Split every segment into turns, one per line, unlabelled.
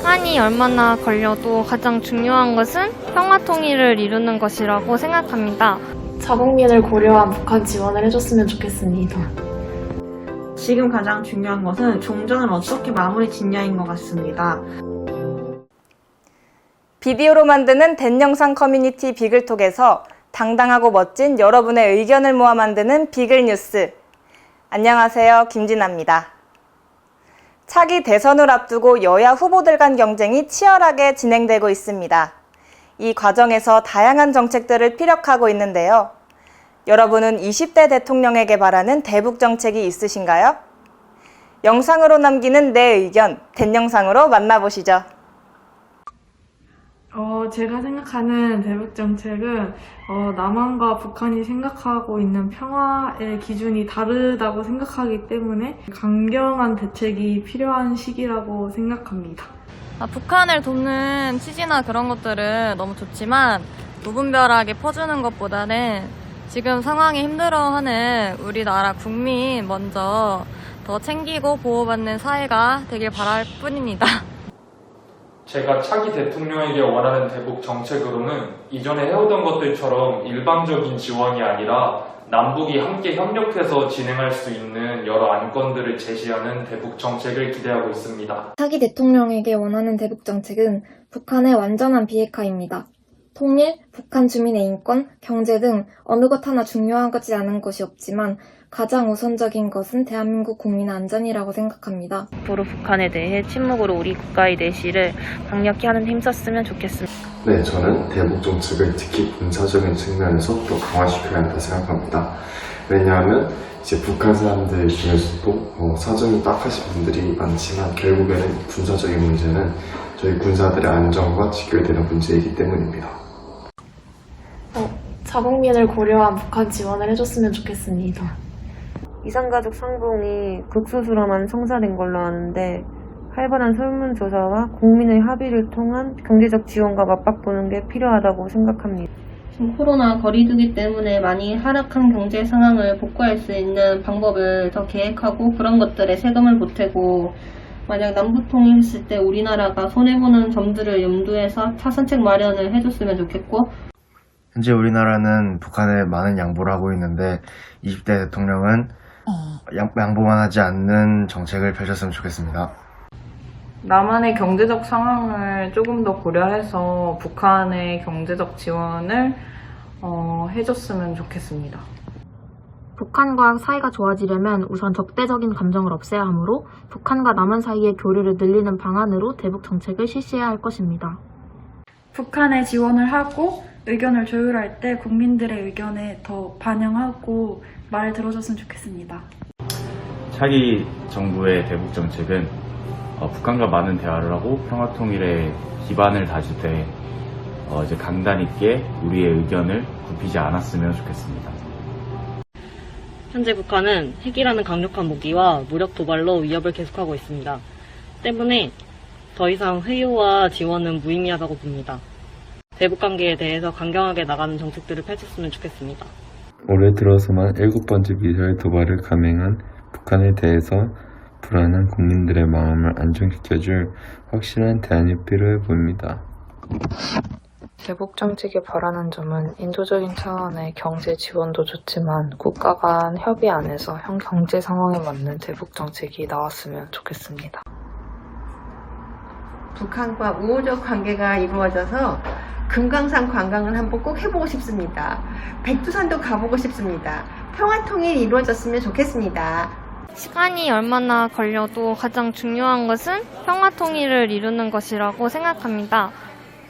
시간이 얼마나 걸려도 가장 중요한 것은 평화 통일을 이루는 것이라고 생각합니다.
자국민을 고려한 북한 지원을 해줬으면 좋겠습니다.
지금 가장 중요한 것은 종전을 어떻게 마무리 짓냐인 것 같습니다.
비디오로 만드는 댄영상 커뮤니티 비글톡에서 당당하고 멋진 여러분의 의견을 모아 만드는 비글뉴스. 안녕하세요, 김진아입니다. 차기 대선을 앞두고 여야 후보들 간 경쟁이 치열하게 진행되고 있습니다. 이 과정에서 다양한 정책들을 피력하고 있는데요. 여러분은 20대 대통령에게 바라는 대북 정책이 있으신가요? 영상으로 남기는 내 의견, 댄영상으로 만나보시죠.
제가 생각하는 대북 정책은 남한과 북한이 생각하고 있는 평화의 기준이 다르다고 생각하기 때문에 강경한 대책이 필요한 시기라고 생각합니다.
북한을 돕는 취지나 그런 것들은 너무 좋지만 무분별하게 퍼주는 것보다는 지금 상황이 힘들어하는 우리나라 국민 먼저 더 챙기고 보호받는 사회가 되길 바랄 뿐입니다.
제가 차기 대통령에게 원하는 대북 정책으로는 이전에 해오던 것들처럼 일방적인 지원이 아니라 남북이 함께 협력해서 진행할 수 있는 여러 안건들을 제시하는 대북 정책을 기대하고 있습니다.
차기 대통령에게 원하는 대북 정책은 북한의 완전한 비핵화입니다. 통일, 북한 주민의 인권, 경제 등 어느 것 하나 중요한 것이 않은 것이 없지만 가장 우선적인 것은 대한민국 국민의 안전이라고 생각합니다.
앞으로 북한에 대해 침묵으로 우리 국가의 내실을 강력히 하는 힘 썼으면 좋겠습니다.
네, 저는 대북 정책을 특히 군사적인 측면에서 또 강화시켜야 한다 생각합니다. 왜냐하면 이제 북한 사람들 중에서도 사정이 딱하신 분들이 많지만 결국에는 군사적인 문제는 저희 군사들의 안전과 직결되는 문제이기 때문입니다.
자국민을 고려한 북한 지원을 해줬으면 좋겠습니다.
이산가족 상봉이 극소수로만 성사된 걸로 아는데 활발한 설문조사와 국민의 합의를 통한 경제적 지원과 맞바꾸는 게 필요하다고 생각합니다.
지금 코로나 거리두기 때문에 많이 하락한 경제 상황을 복구할 수 있는 방법을 더 계획하고 그런 것들에 세금을 보태고 만약 남북 통일했을 때 우리나라가 손해보는 점들을 염두해서 타산책 마련을 해줬으면 좋겠고
현재 우리나라는 북한에 많은 양보를 하고 있는데 20대 대통령은 양보만 하지 않는 정책을 펼쳤으면 좋겠습니다.
남한의 경제적 상황을 조금 더 고려해서 북한의 경제적 지원을 해줬으면 좋겠습니다.
북한과 사이가 좋아지려면 우선 적대적인 감정을 없애야 하므로 북한과 남한 사이의 교류를 늘리는 방안으로 대북 정책을 실시해야 할 것입니다.
북한에 지원을 하고 의견을 조율할 때 국민들의 의견에 더 반영하고 말을 들어줬으면 좋겠습니다.
차기 정부의 대북 정책은 북한과 많은 대화를 하고 평화통일의 기반을 다질 때 이제 강단 있게 우리의 의견을 굽히지 않았으면 좋겠습니다.
현재 북한은 핵이라는 강력한 무기와 무력 도발로 위협을 계속하고 있습니다. 때문에 더 이상 회유와 지원은 무의미하다고 봅니다. 대북 관계에 대해서 강경하게 나가는 정책들을 펼쳤으면 좋겠습니다.
올해 들어서만 7번째 미사일 도발을 감행한 북한에 대해서 불안한 국민들의 마음을 안정시켜줄 확실한 대안이 필요해 보입니다.
대북 정책에 바라는 점은 인도적인 차원의 경제 지원도 좋지만 국가 간 협의 안에서 현 경제 상황에 맞는 대북 정책이 나왔으면 좋겠습니다.
북한과 우호적 관계가 이루어져서 금강산 관광을 한번 꼭 해보고 싶습니다. 백두산도 가보고 싶습니다. 평화통일이 이루어졌으면 좋겠습니다.
시간이 얼마나 걸려도 가장 중요한 것은 평화 통일을 이루는 것이라고 생각합니다.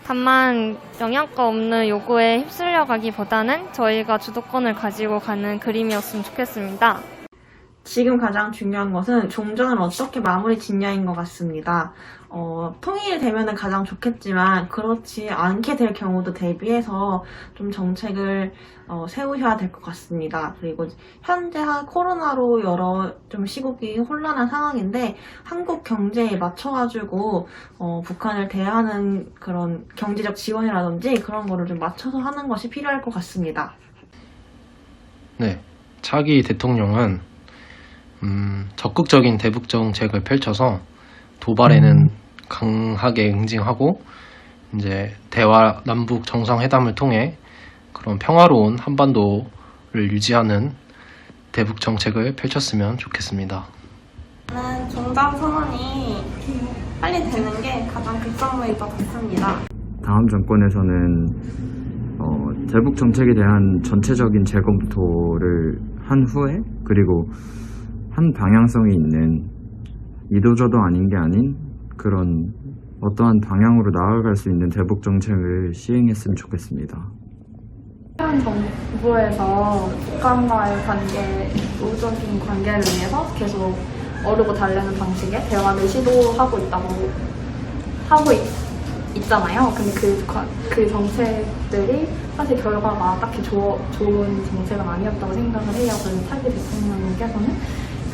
다만 영향가 없는 요구에 휩쓸려 가기보다는 저희가 주도권을 가지고 가는 그림이었으면 좋겠습니다.
지금 가장 중요한 것은 종전을 어떻게 마무리 짓냐인 것 같습니다. 통일이 되면은 가장 좋겠지만 그렇지 않게 될 경우도 대비해서 좀 정책을 세우셔야 될 것 같습니다. 그리고 현재 코로나로 여러 좀 시국이 혼란한 상황인데 한국 경제에 맞춰가지고 북한을 대하는 그런 경제적 지원이라든지 그런 거를 좀 맞춰서 하는 것이 필요할 것 같습니다.
네, 차기 대통령은 적극적인 대북 정책을 펼쳐서 도발에는 강하게 응징하고 이제 대화 남북 정상회담을 통해 그런 평화로운 한반도를 유지하는 대북 정책을 펼쳤으면 좋겠습니다.
저는 종전 선언이 빨리 되는 게 가장 급선무일 것 같습니다.
다음 정권에서는 대북 정책에 대한 전체적인 재검토를 한 후에 그리고 한 방향성이 있는 이도저도 아닌 게 아닌 그런 어떠한 방향으로 나아갈 수 있는 대북 정책을 시행했으면 좋겠습니다.
현 정부에서 북한과의 우호적인 관계를 위해서 계속 어르고 달래는 방식의 대화를 시도하고 있잖아요. 근데 그 정책들이 사실 결과가 딱히 좋은 정책은 아니었다고 생각을 해요. 그래서 차기 대통령께서는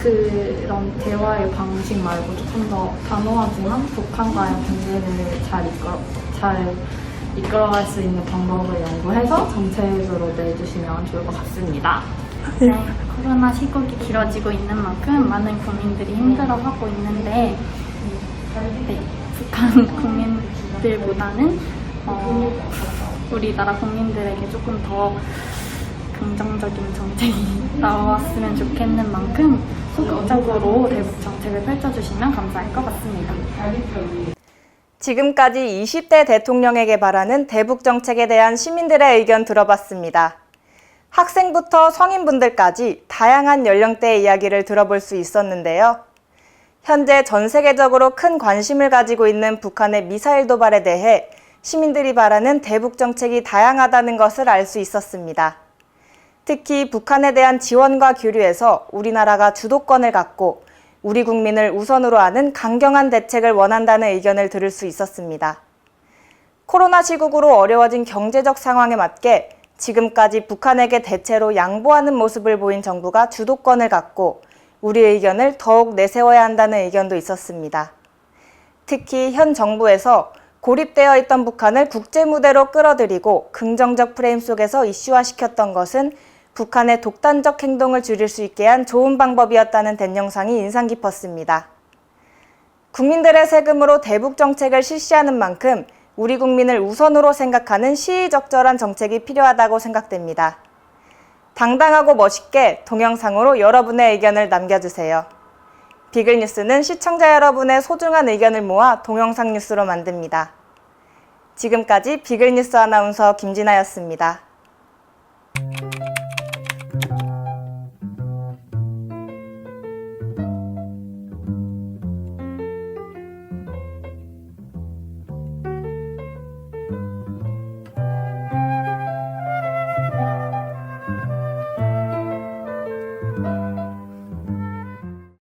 그런 대화의 방식 말고 조금 더 단호하지만 북한과의 관계를 잘 이끌어갈 수 있는 방법을 연구해서 정책으로 내주시면 좋을 것 같습니다.
네, 코로나 시국이 길어지고 있는 만큼 많은 국민들이 힘들어하고 있는데 북한 국민들보다는 우리나라 국민들에게 조금 더 긍정적인 정책이 나왔으면 좋겠는 만큼 소극적으로 대북 정책을 펼쳐주시면 감사할 것 같습니다.
지금까지 20대 대통령에게 바라는 대북 정책에 대한 시민들의 의견 들어봤습니다. 학생부터 성인분들까지 다양한 연령대의 이야기를 들어볼 수 있었는데요. 현재 전 세계적으로 큰 관심을 가지고 있는 북한의 미사일 도발에 대해 시민들이 바라는 대북 정책이 다양하다는 것을 알 수 있었습니다. 특히 북한에 대한 지원과 교류에서 우리나라가 주도권을 갖고 우리 국민을 우선으로 하는 강경한 대책을 원한다는 의견을 들을 수 있었습니다. 코로나 시국으로 어려워진 경제적 상황에 맞게 지금까지 북한에게 대체로 양보하는 모습을 보인 정부가 주도권을 갖고 우리 의견을 더욱 내세워야 한다는 의견도 있었습니다. 특히 현 정부에서 고립되어 있던 북한을 국제무대로 끌어들이고 긍정적 프레임 속에서 이슈화시켰던 것은 북한의 독단적 행동을 줄일 수 있게 한 좋은 방법이었다는 댄영상이 인상 깊었습니다. 국민들의 세금으로 대북 정책을 실시하는 만큼 우리 국민을 우선으로 생각하는 시의적절한 정책이 필요하다고 생각됩니다. 당당하고 멋있게 동영상으로 여러분의 의견을 남겨주세요. 비글뉴스는 시청자 여러분의 소중한 의견을 모아 동영상 뉴스로 만듭니다. 지금까지 비글뉴스 아나운서 김진아였습니다.